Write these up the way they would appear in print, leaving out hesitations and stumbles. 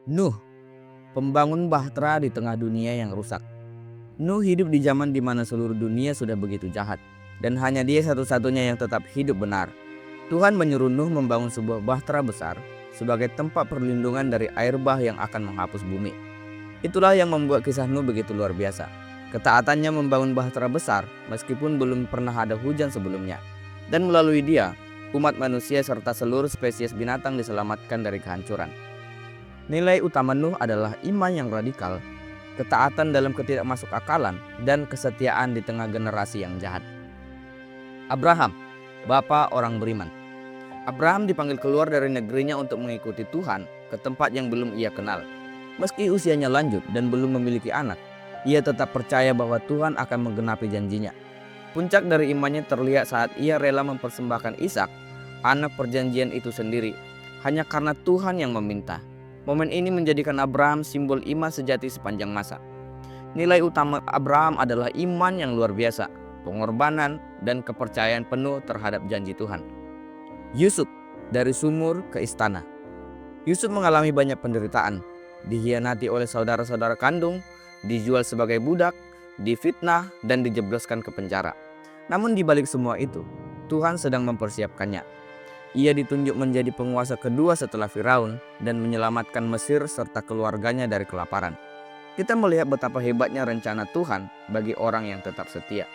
Nuh, pembangun bahtera di tengah dunia yang rusak. Nuh hidup di zaman di mana seluruh dunia sudah begitu jahat, dan hanya dia satu-satunya yang tetap hidup benar. Tuhan menyuruh Nuh membangun sebuah bahtera besar sebagai tempat perlindungan dari air bah yang akan menghapus bumi. Itulah yang membuat kisah Nuh begitu luar biasa. Ketaatannya membangun bahtera besar meskipun belum pernah ada hujan sebelumnya. Dan melalui dia, umat manusia serta seluruh spesies binatang diselamatkan dari kehancuran. Nilai utama Nuh adalah iman yang radikal, ketaatan dalam ketidakmasukakalan, dan kesetiaan di tengah generasi yang jahat. Abraham, bapa orang beriman. Abraham dipanggil keluar dari negerinya untuk mengikuti Tuhan ke tempat yang belum ia kenal. Meski usianya lanjut dan belum memiliki anak, ia tetap percaya bahwa Tuhan akan menggenapi janjinya. Puncak dari imannya terlihat saat ia rela mempersembahkan Ishak, anak perjanjian itu sendiri, hanya karena Tuhan yang meminta. Momen ini menjadikan Abraham simbol iman sejati sepanjang masa. Nilai utama Abraham adalah iman yang luar biasa, pengorbanan, dan kepercayaan penuh terhadap janji Tuhan. Yusuf, dari sumur ke istana. Yusuf mengalami banyak penderitaan, dikhianati oleh saudara-saudara kandung, dijual sebagai budak, difitnah, dan dijebloskan ke penjara. Namun di balik semua itu, Tuhan sedang mempersiapkannya. Ia ditunjuk menjadi penguasa kedua setelah Firaun dan menyelamatkan Mesir serta keluarganya dari kelaparan. Kita melihat betapa hebatnya rencana Tuhan bagi orang yang tetap setia.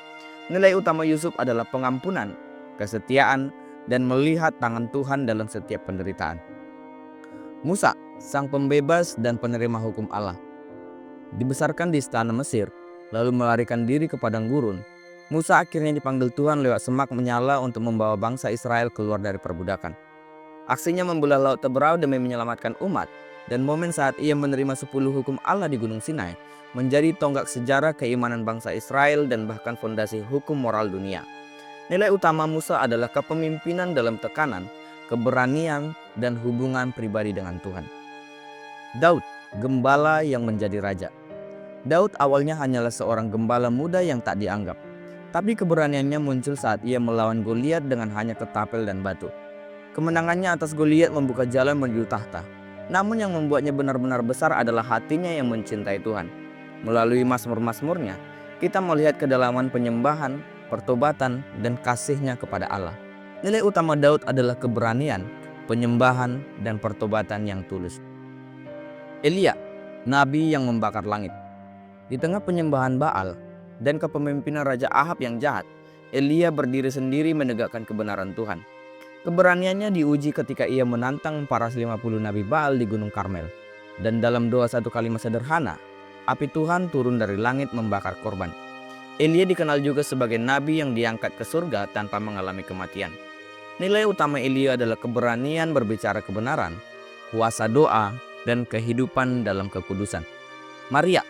Nilai utama Yusuf adalah pengampunan, kesetiaan, dan melihat tangan Tuhan dalam setiap penderitaan. Musa, sang pembebas dan penerima hukum Allah. Dibesarkan di istana Mesir, lalu melarikan diri ke padang gurun, Musa akhirnya dipanggil Tuhan lewat semak menyala untuk membawa bangsa Israel keluar dari perbudakan. Aksinya membelah laut Teberau demi menyelamatkan umat, dan momen saat ia menerima 10 hukum Allah di Gunung Sinai menjadi tonggak sejarah keimanan bangsa Israel dan bahkan fondasi hukum moral dunia. Nilai utama Musa adalah kepemimpinan dalam tekanan, keberanian, dan hubungan pribadi dengan Tuhan. Daud, gembala yang menjadi raja. Daud awalnya hanyalah seorang gembala muda yang tak dianggap. Tapi keberaniannya muncul saat ia melawan Goliat dengan hanya ketapel dan batu. Kemenangannya atas Goliat membuka jalan menuju tahta. Namun yang membuatnya benar-benar besar adalah hatinya yang mencintai Tuhan. Melalui mazmur-mazmurnya, kita melihat kedalaman penyembahan, pertobatan, dan kasihnya kepada Allah. Nilai utama Daud adalah keberanian, penyembahan, dan pertobatan yang tulus. Elia, nabi yang membakar langit. Di tengah penyembahan Baal dan kepemimpinan Raja Ahab yang jahat, Elia berdiri sendiri menegakkan kebenaran Tuhan. Keberaniannya diuji ketika ia menantang para 50 Nabi Baal di Gunung Karmel. Dan dalam doa satu kalimat sederhana, api Tuhan turun dari langit membakar korban. Elia dikenal juga sebagai nabi yang diangkat ke surga tanpa mengalami kematian. Nilai utama Elia adalah keberanian berbicara kebenaran, kuasa doa, dan kehidupan dalam kekudusan. Maria,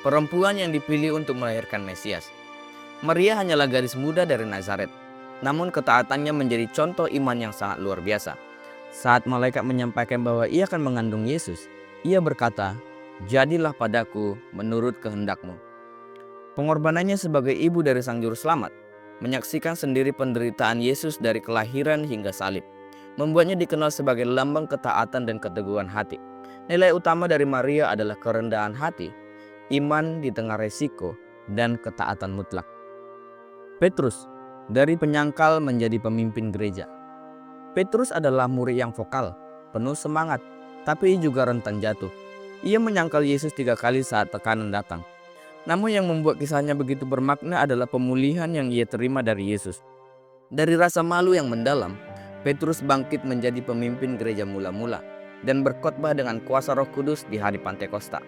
perempuan yang dipilih untuk melahirkan Mesias. Maria hanyalah gadis muda dari Nazaret, namun ketaatannya menjadi contoh iman yang sangat luar biasa. Saat malaikat menyampaikan bahwa ia akan mengandung Yesus, ia berkata, "Jadilah padaku menurut kehendakmu." Pengorbanannya sebagai ibu dari Sang Juru Selamat, menyaksikan sendiri penderitaan Yesus dari kelahiran hingga salib, membuatnya dikenal sebagai lambang ketaatan dan keteguhan hati. Nilai utama dari Maria adalah kerendahan hati, iman di tengah resiko, dan ketaatan mutlak. Petrus, dari penyangkal menjadi pemimpin gereja. Petrus adalah murid yang vokal, penuh semangat, tapi juga rentan jatuh. Ia menyangkal Yesus 3 kali saat tekanan datang. Namun yang membuat kisahnya begitu bermakna adalah pemulihan yang ia terima dari Yesus. Dari rasa malu yang mendalam, Petrus bangkit menjadi pemimpin gereja mula-mula dan berkhotbah dengan kuasa Roh Kudus di hari Pantekosta.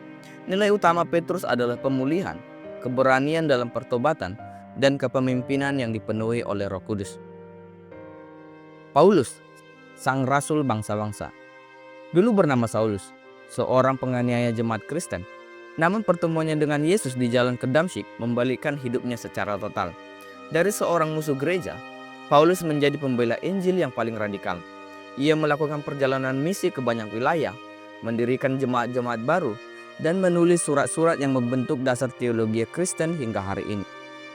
Nilai utama Petrus adalah pemulihan, keberanian dalam pertobatan, dan kepemimpinan yang dipenuhi oleh Roh Kudus. Paulus, sang rasul bangsa-bangsa. Dulu bernama Saulus, seorang penganiaya jemaat Kristen. Namun pertemuannya dengan Yesus di jalan ke Damsyik membalikkan hidupnya secara total. Dari seorang musuh gereja, Paulus menjadi pembela Injil yang paling radikal. Ia melakukan perjalanan misi ke banyak wilayah, mendirikan jemaat-jemaat baru, dan menulis surat-surat yang membentuk dasar teologi Kristen hingga hari ini.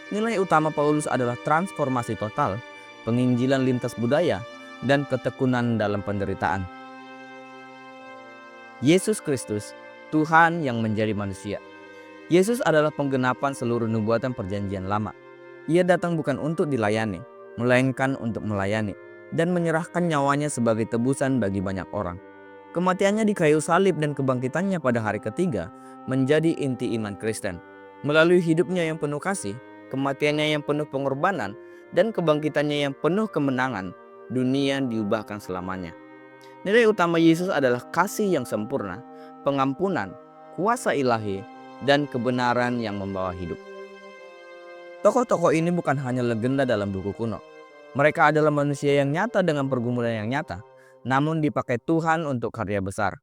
Nilai utama Paulus adalah transformasi total, penginjilan lintas budaya, dan ketekunan dalam penderitaan. Yesus Kristus, Tuhan yang menjadi manusia. Yesus adalah penggenapan seluruh nubuatan perjanjian lama. Ia datang bukan untuk dilayani, melainkan untuk melayani dan menyerahkan nyawanya sebagai tebusan bagi banyak orang. Kematiannya di kayu salib dan kebangkitannya pada hari ketiga menjadi inti iman Kristen. Melalui hidupnya yang penuh kasih, kematiannya yang penuh pengorbanan, dan kebangkitannya yang penuh kemenangan, dunia diubahkan selamanya. Nilai utama Yesus adalah kasih yang sempurna, pengampunan, kuasa ilahi, dan kebenaran yang membawa hidup. Tokoh-tokoh ini bukan hanya legenda dalam buku kuno. Mereka adalah manusia yang nyata dengan pergumulan yang nyata, namun dipakai Tuhan untuk karya besar.